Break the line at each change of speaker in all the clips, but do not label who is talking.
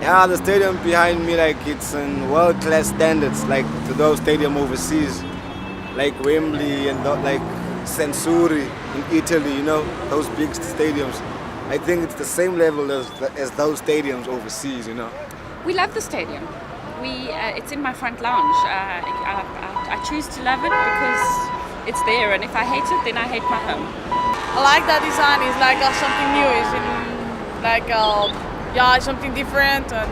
Yeah, the stadium behind me, like it's in world-class standards, like to those stadium overseas, like Wembley and like Sensuri in Italy, you know, those big stadiums. I think it's the same level as those stadiums overseas, you know.
We love the stadium. It's in my front lounge. I choose to love it because it's there, and if I hate it, then I hate my home.
I like that design. It's like something new. It's it's something different, and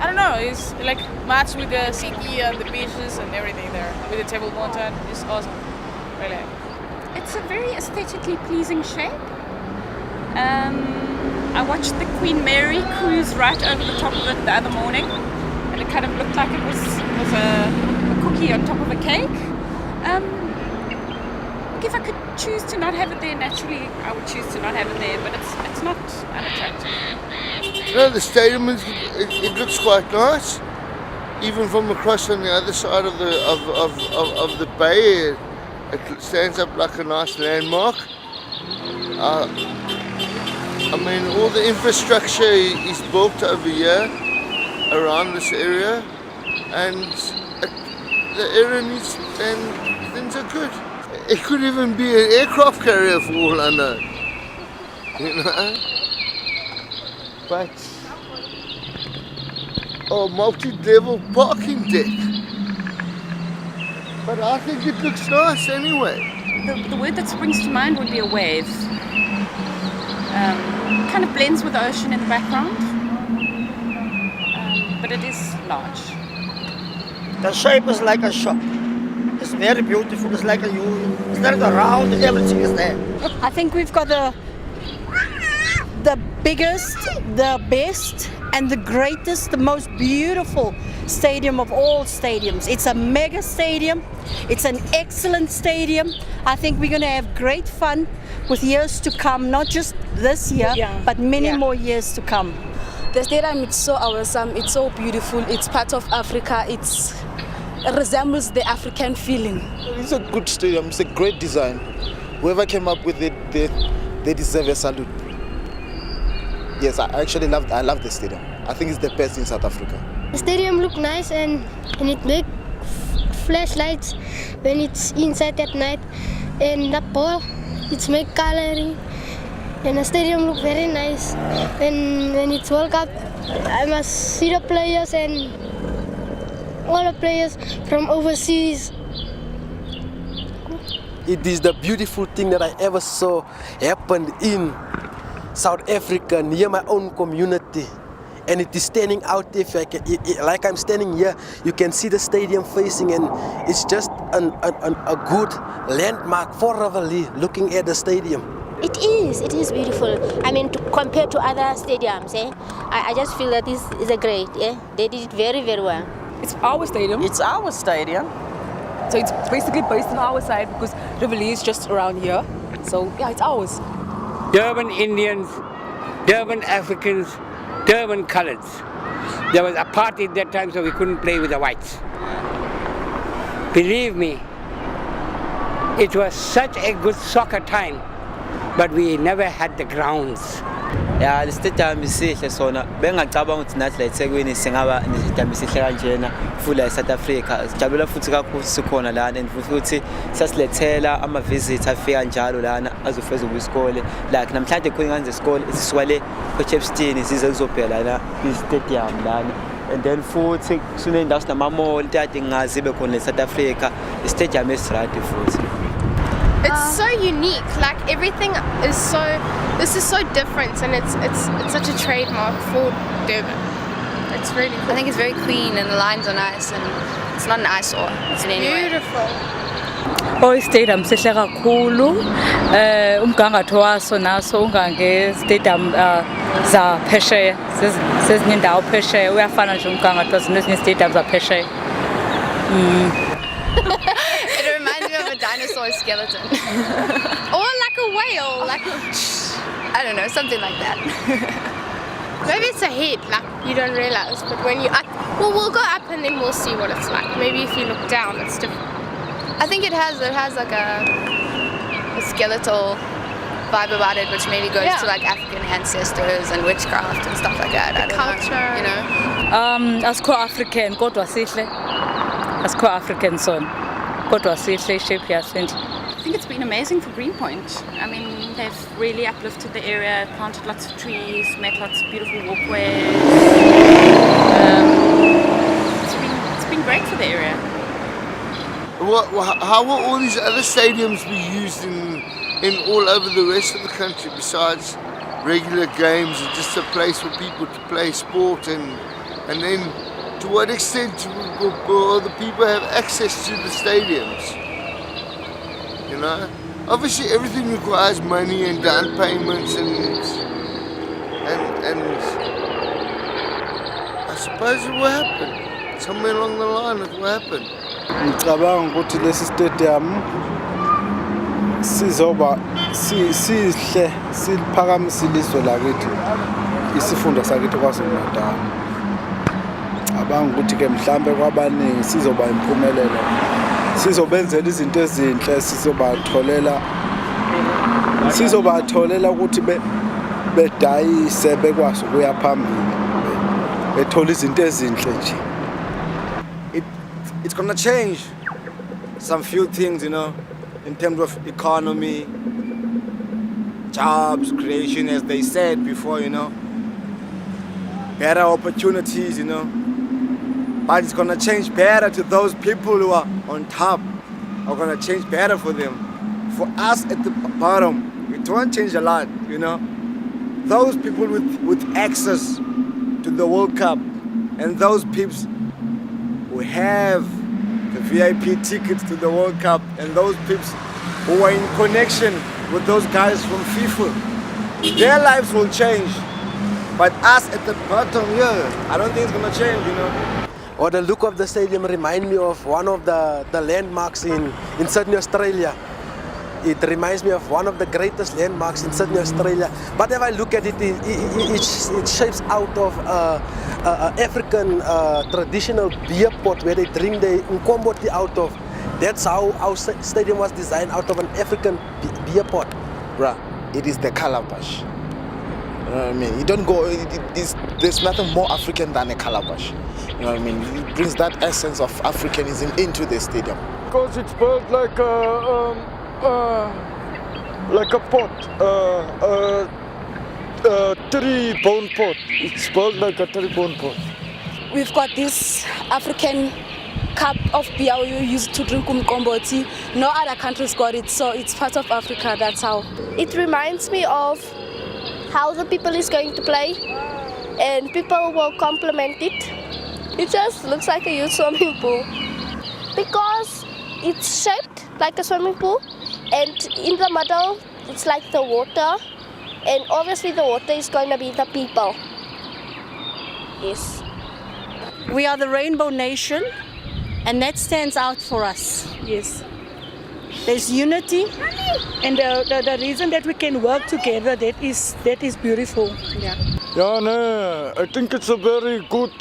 I don't know. It's like matched with the city and the beaches and everything there with the table mountain. It's awesome, really.
It's a very aesthetically pleasing shape. I watched the Queen Mary cruise right over the top of it the other morning, and it kind of looked like it was a cookie on top of a cake. If I could choose to not have it there, naturally I would choose to not have it there, but it's not unattractive.
You know, the stadium it looks quite nice, even from across on the other side of the bay. It stands up like a nice landmark. I mean, all the infrastructure is built over here, around this area, and the area needs, and things are good. It could even be an aircraft carrier for all I know, you know. But multi-level parking deck. But I think it looks nice anyway.
The word that springs to mind would be a wave. Kind of blends with the ocean in the background, but it is large.
The shape is like a shop. It's very beautiful. It's like a U. It's like a round. Everything is there.
I think we've got the biggest, the best, and the greatest, the most beautiful stadium of all stadiums. It's a mega stadium. It's an excellent stadium. I think we're going to have great fun with years to come, not just this year, but many more years to come.
The stadium is so awesome. It's so beautiful. It's part of Africa. It resembles the African feeling.
It's a good stadium. It's a great design. Whoever came up with it, they deserve a salute. Yes, I love the stadium. I think it's the best in South Africa.
The stadium look nice and it make flashlights when it's inside at night, and the ball it's make coloring, and the stadium look very nice. When it's World Cup, I must see the players and all the players from overseas.
It is the beautiful thing that I ever saw happen in South Africa, near my own community. And it is standing out. If like I'm standing here, you can see the stadium facing, and it's just a good landmark for Ravali looking at the stadium.
It is beautiful. I mean, compared to other stadiums, I just feel that this is a great, they did it very, very well.
It's our stadium.
It's our stadium.
So it's basically based on our side because Ravali is just around here. So yeah, it's ours.
Durban Indians, Durban Africans, Durban Coloreds. There was a party at that time, so we couldn't play with the whites. Believe me, it was such a good soccer time, but we never had the grounds.
Yeah, the stadium is sihle sona. Bengacabanga ukuthi nathi la eThekwini singaba nesitadium sihle kanjena futhi South Africa. Sijabula futhi kakhulu sikhona lana, and futhi sasilethela ama visitors afika njalo lana azofeza ukwisikole. Like namhlanje khona ngane zesikole esisuka le eChepstein size kuzobheka lana istadium lana. And then futhi kunendawo sinama mall tadi ngazi ibe khona South Africa. Istadium is right futhi.
It's so unique, like everything is so, this is so different, and it's such a trademark for Durban. It's really cool.
I think it's very clean and the lines are nice and it's not an eyesore.
It's beautiful.
Stadium sihle kakhulu. Umgangatho waso naso ungange stadium za phesheya sezinye indawo phesheya uyafana nje umgangatho nezinye stadiums za phesheya.
Dinosaur skeleton.
Or like a whale, like
I don't know, something like that.
Maybe it's a head, like you don't realize, but when you up, well, we'll go up and then we'll see what it's like. Maybe if you look down, it's different.
I think it has like a skeletal vibe about it, which maybe goes to like African ancestors and witchcraft and stuff like that.
The culture,
you know.
Asikho African kodwa sihle. Asikho African son. Kodwa sihle shape yasinhle.
I think it's been amazing for Greenpoint. I mean, they've really uplifted the area, planted lots of trees, made lots of beautiful walkways. It's been great for the area.
How will all these other stadiums be used in all over the rest of the country besides regular games and just a place for people to play sport and then to what extent will the people have access to the stadiums? You know, obviously everything requires money and down payments and I suppose it will happen. Somewhere along the line it will happen.
Ngicabanga ukuthi lesi stadium sizoba sihle siphakamisa ilizwe lakithi isifunda sakithi kwaZulu-Natal. Ngicabanga ukuthi ke mhlambe kwabaningi sizoba impumelelo. Sizobenzela izinto ezinhle sizobatholela ukuthi bedayise bekwazi ukuya phambili bethola izinto ezinhle nje.
It's gonna change some few things, you know, in terms of economy, jobs creation, as they said before, you know, better opportunities, you know. But it's gonna change better to those people who are on top. Are gonna change better for them. For us at the bottom, it won't change a lot, you know. Those people with access to the World Cup and those peeps who have the VIP tickets to the World Cup and those peeps who are in connection with those guys from FIFA, their lives will change. But us at the bottom, I don't think it's gonna change, you know.
Or the look of the stadium remind me of one of the landmarks in Sydney, Australia. It reminds me of one of the greatest landmarks in Sydney, Australia. But if I look at it, it shapes out of African traditional beer pot where they drink the Nkomboti out of. That's how our stadium was designed, out of an African beer pot.
Bruh, it is the calabash. You know what I mean? You don't go, there's nothing more African than a calabash. You know what I mean? It brings that essence of Africanism into the stadium.
Because it's built like a pot, a 3-bone pot. It's built like a 3-bone pot.
We've got this African cup of beer we use to drink umkomboti. No other countries got it, so it's part of Africa, that's how.
It reminds me of how the people is going to play and people will compliment it. It just looks like a huge swimming pool because it's shaped like a swimming pool and in the middle it's like the water and obviously the water is going to be the people. Yes.
We are the Rainbow Nation and that stands out for us.
Yes.
There's unity.
And the reason that we can work together, that is beautiful.
Yeah.
Yeah, no, I think it's a very good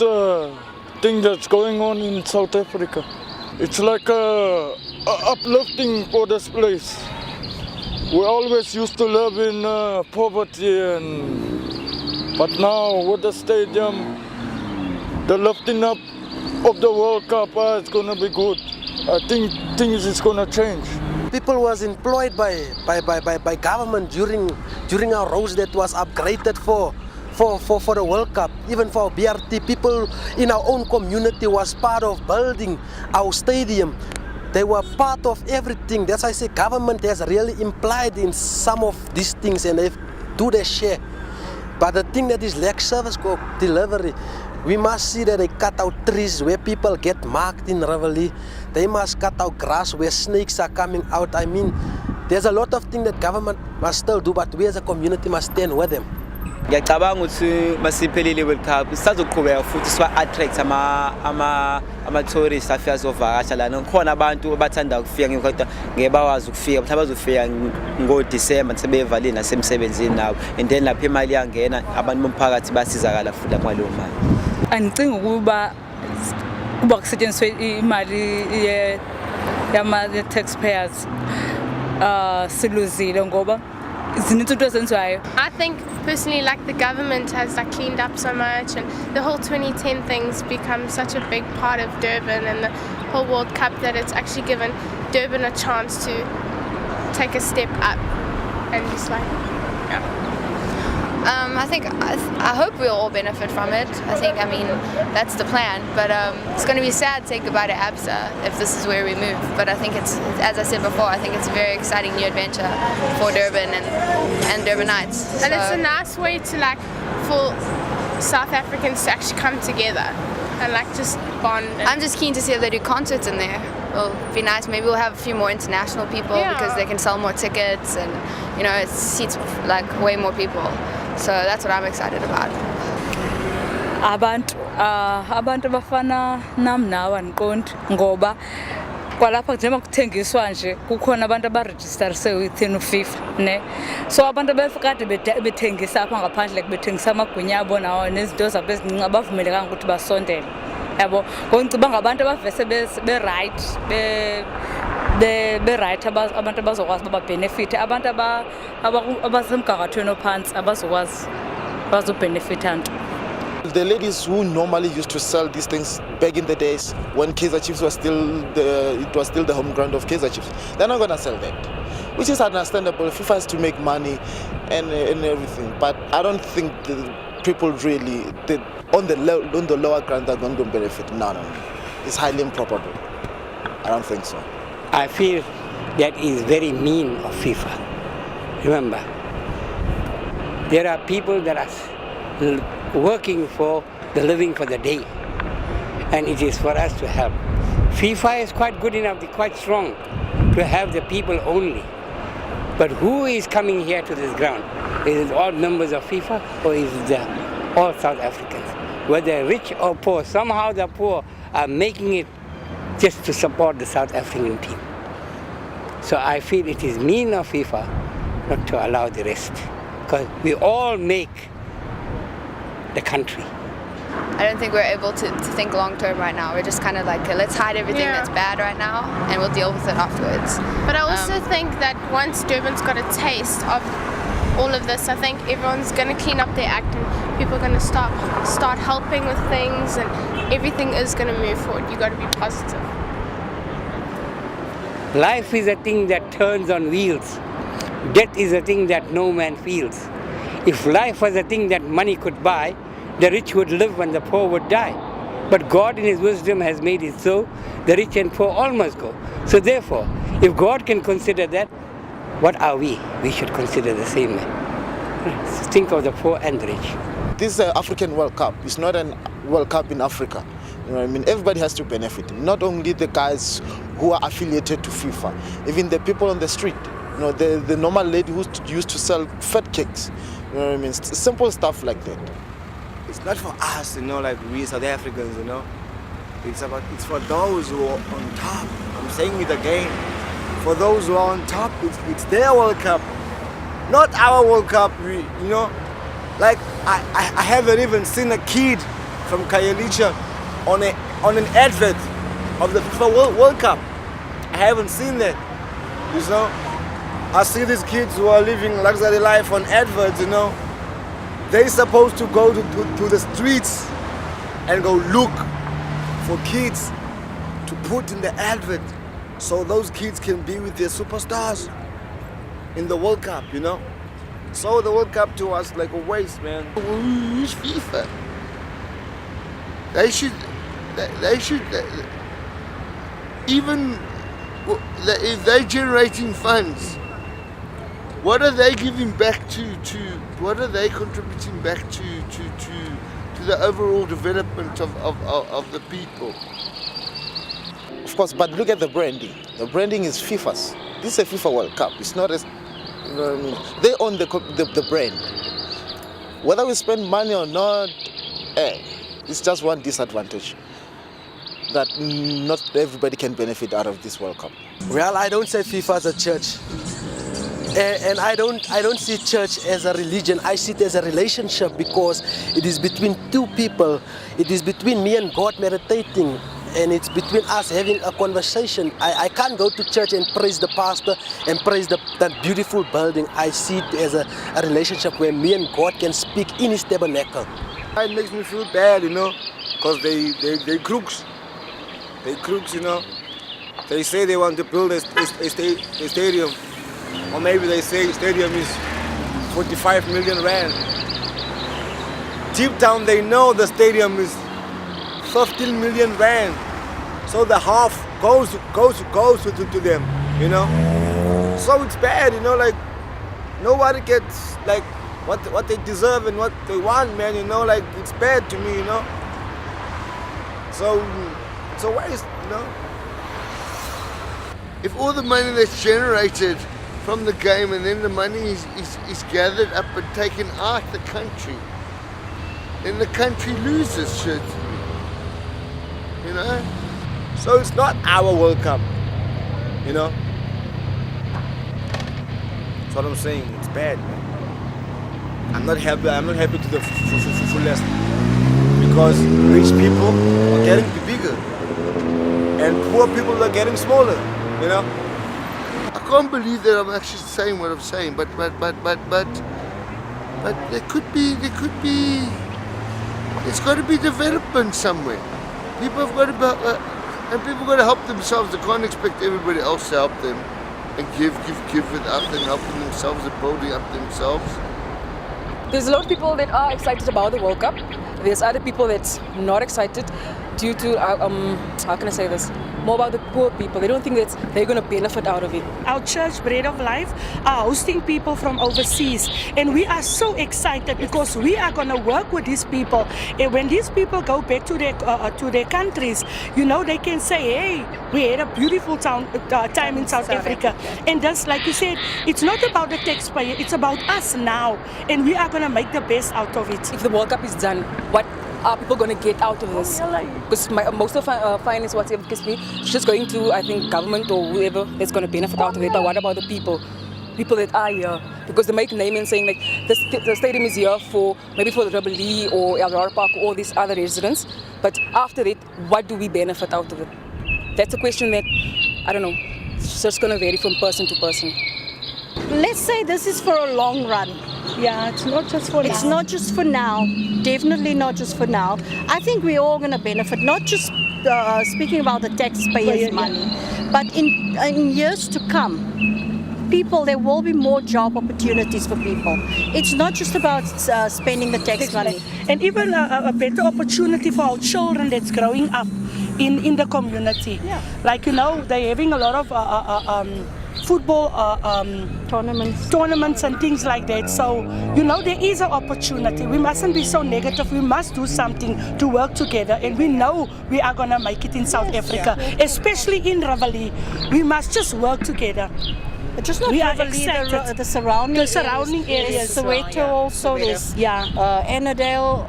thing that's going on in South Africa. It's like uplifting for this place. We always used to live in poverty, but now with the stadium, the lifting up of the World Cup, it's going to be good. I think things is going to change.
People was employed by government during our roads that was upgraded for the World Cup. Even for our BRT, people in our own community was part of building our stadium. They were part of everything. That's why I say government has really implied in some of these things and they do their share. But the thing that is lack service delivery, we must see that they cut out trees where people get marked in reveille. They must cut out grass where snakes are coming out. I mean, there's a lot of things that government must still do, but we as a community must stand with them.
Ngiyacabanga ukuthi masiphelile World Cup sisazoqhubeka futhi siwa attract ama tourists afika zovakasha lana. Khona abantu abathanda ukufika kodwa ngeke bawazi ukufika, mhlawumbe bazofika ngo-December sebevalile nasemsebenzini nabo. And then lapha imali yangena abantu bomphakathi basizakala futhi ngaleyo mali.
Angicinga ukuba kusetshenziswe imali yama taxpayers siluzile ngoba zininto ezenziwayo.
I think personally, like the government has like cleaned up so much, and the whole 2010 thing's become such a big part of Durban and the whole World Cup that it's actually given Durban a chance to take a step up and just like, yeah.
I hope we'll all benefit from it. I mean, that's the plan. But it's going to be sad saying goodbye to ABSA if this is where we move. But I think it's, as I said before, I think it's a very exciting new adventure for Durban and Durbanites.
And it's a nice way to like, for South Africans to actually come together and like just bond.
I'm just keen to see if they do concerts in there. It'll be nice. Maybe we'll have a few more international people because they can sell more tickets and, you know, it seats like way more people. So that's what I'm excited about.
Abantu abafana nam nawe andiqondi ngoba kwalapha njengoba kuthengiswa nje kukhona abantu abaregisterise within uFIFA ne so abantu abekade bethengisa apha ngaphandle bethengisa amagwinya abo nawo nezinto zabo ezincinci abavumelekanga ukuthi basondele yabo ngiceba ngabantu abavese be-right be-right abantu abazokwazi babenefit abantu abasemgangathweni ophantsi abazokwazi bazobenefita nto.
The ladies who normally used to sell these things back in the days when Kaizer Chiefs was still the home ground of Kaizer Chiefs, they're not gonna sell that, which is understandable. FIFA has to make money and everything, but I don't think the people really on the lower ground are going to benefit. No, it's highly improbable. I don't think so.
I feel that is very mean of FIFA. Remember, there are people that are working for the living for the day, and it is for us to help. FIFA is quite good enough, quite strong to have the people only. But who is coming here to this ground? Is it all members of FIFA or is it all South Africans? Whether rich or poor, somehow the poor are making it just to support the South African team. So I feel it is mean of FIFA not to allow the rest, because we all make the country.
I don't think we're able to think long term right now. We're just kind of like, let's hide everything that's bad right now and we'll deal with it afterwards.
But I also think that once Durban's got a taste of all of this, I think everyone's going to clean up their act and people are going to start helping with things and everything is going to move forward. You got to be positive.
Life is a thing that turns on wheels. Death is a thing that no man feels. If life was a thing that money could buy, the rich would live and the poor would die. But God in His wisdom has made it so, the rich and poor all must go. So therefore, if God can consider that, what are we? We should consider the same. Think of the poor and the rich.
This is an African World Cup. It's not a World Cup in Africa. You know what I mean? Everybody has to benefit. Not only the guys who are affiliated to FIFA, even the people on the street. You know, the normal lady who used to sell fat cakes. You know what I mean? Simple stuff like that.
It's not for us, you know, like we South Africans, you know. It's for those who are on top. I'm saying it again. For those who are on top, it's their World Cup, not our World Cup. You know, like I haven't even seen a kid from Khayelitsha on an advert of the FIFA World Cup. I haven't seen that. You know, I see these kids who are living luxury life on adverts. You know, they're supposed to go to the streets and go look for kids to put in the advert, so those kids can be with their superstars in the World Cup, you know? So the World Cup to us like a waste, man.
Who's FIFA? They should even if they're generating funds, what are they giving back to what are they contributing back to the overall development of the people?
Of course, but look at the branding. The branding is FIFA's. This is a FIFA World Cup. It's not as, you know what I mean? They own the brand. Whether we spend money or not, it's just one disadvantage, that not everybody can benefit out of this World Cup.
Well, I don't say FIFA as a church. And I don't see church as a religion. I see it as a relationship, because it is between two people. It is between me and God meditating and it's between us having a conversation. I can't go to church and praise the pastor and praise that beautiful building. I see it as a relationship where me and God can speak in his tabernacle.
It makes me feel bad, because they crooks. They crooks, They say they want to build a stadium, or maybe they say stadium is 45 million rand. Deep down they know the stadium is 15 million rand, so the half goes to them, So it's bad, like nobody gets like what they deserve and what they want, man. Like it's bad to me, So it's a waste,
If all the money that's generated from the game and then the money is gathered up and taken out the country, then the country loses shit.
So it's not our World Cup, That's what I'm saying. It's bad, man. I'm not happy to the fullest, because rich people are getting bigger and poor people are getting smaller,
I can't believe that I'm actually saying what I'm saying, but there could be, it's got to be development somewhere. People have got to, and people got to help themselves. They can't expect everybody else to help them and give without them helping themselves and building up themselves.
There's a lot of people that are excited about the World Cup. There's other people that's not excited due to, how can I say this? More about the poor people. They don't think that they're going to benefit out of it.
Our church, Bread of Life, are hosting people from overseas. And we are so excited because we are going to work with these people. And when these people go back to their countries, they can say, hey, we had a beautiful time in South Africa. And just like you said, it's not about the taxpayer, it's about us now. And we are going to make the best out of it.
If the World Cup is done, what are people going to get out of this? Because most of finance, whatever it be, it's just going to, I think, government or whoever that's going to benefit out of it. But what about the people? People that are here? Because they make name and saying like the stadium is here for maybe for the Rebellie or Eldora Park or all these other residents. But after that, what do we benefit out of it? That's a question that, I don't know, it's just going to vary from person to person.
Let's say this is for a long run.
Yeah, it's not just for now.
It's not just for now. Definitely not just for now. I think we're all going to benefit, not just speaking about the taxpayers' money, but in years to come, there will be more job opportunities for people. It's not just about spending the tax money.
And even a better opportunity for our children that's growing up in the community.
Yeah.
Like, they're having a lot of football tournaments and things like that. So, there is an opportunity. We mustn't be so negative. We must do something to work together. And we know we are going to make it in South Africa, especially in Rebellie. We must just work together.
But just not Rebellie, the surrounding areas. Soweto also, there's Annandale,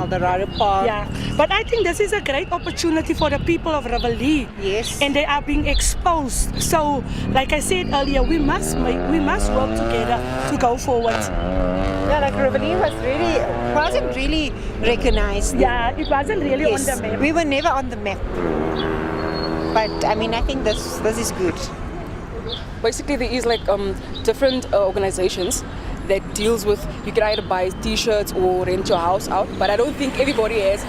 the Rare Park. Yeah, but I think this is a great opportunity for the people of Rebellie.
Yes.
And they are being exposed. So, like I said earlier, we must work together to go forward.
Yeah, like Rebellie wasn't really recognized.
Yeah, it wasn't really on the map.
We were never on the map. But I think this is good.
Basically, there is like different organizations that deals with, you can either buy t-shirts or rent your house out, but I don't think everybody has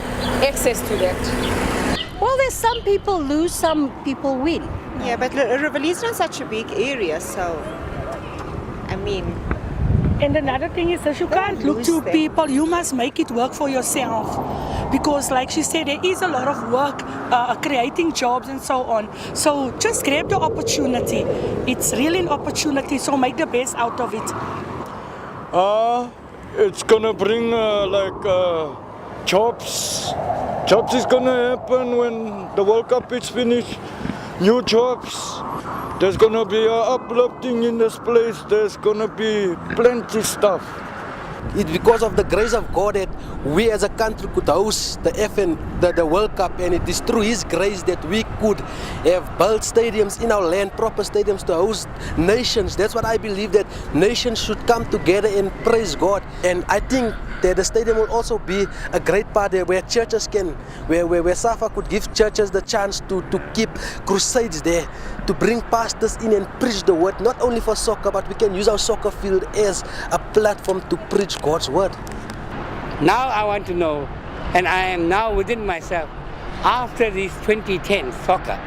access to that.
Well, there's some people lose, some people win.
Yeah, but Rebellie is not such a big area, so
And another thing is that you can't look to people, you must make it work for yourself. Because like she said, there is a lot of work creating jobs and so on. So just grab the opportunity. It's really an opportunity, so make the best out of it.
It's gonna bring jobs. Jobs is gonna happen when the World Cup is finished. New jobs. There's gonna be uplifting in this place. There's gonna be plenty stuff.
It's because of the grace of God that we as a country could host the World Cup, and it is through His grace that we could have built stadiums in our land, proper stadiums to host nations. That's what I believe, that nations should come together and praise God. And I think that the stadium will also be a great part there where churches can, where SAFA could give churches the chance to keep crusades there, to bring pastors in and preach the word, not only for soccer, but we can use our soccer field as a platform to preach God's word.
Now I want to know, and I am now within myself, after this 2010 soccer,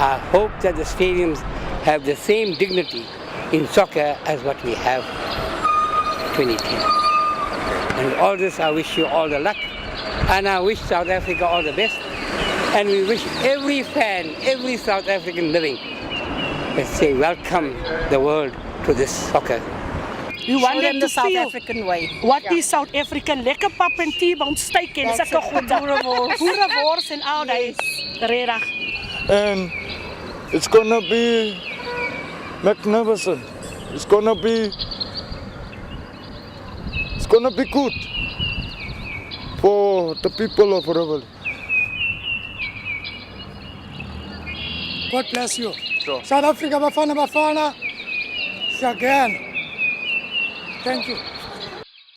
I hope that the stadiums have the same dignity in soccer as what we have 2010. And all this, I wish you all the luck, and I wish South Africa all the best, and we wish every fan, every South African living, let's say, welcome the world to this soccer.
We want them
the
to
South
feel
African way.
What is South African? Lekker pap en T-bone steak en
That's
sulke
it,
goede. Boerewors en al die. Regtig.
And it's gonna be magnificent. It's gonna be good for the people of Rivoli.
God bless you.
Sure.
South Africa, Bafana, Bafana. Again. Thank you.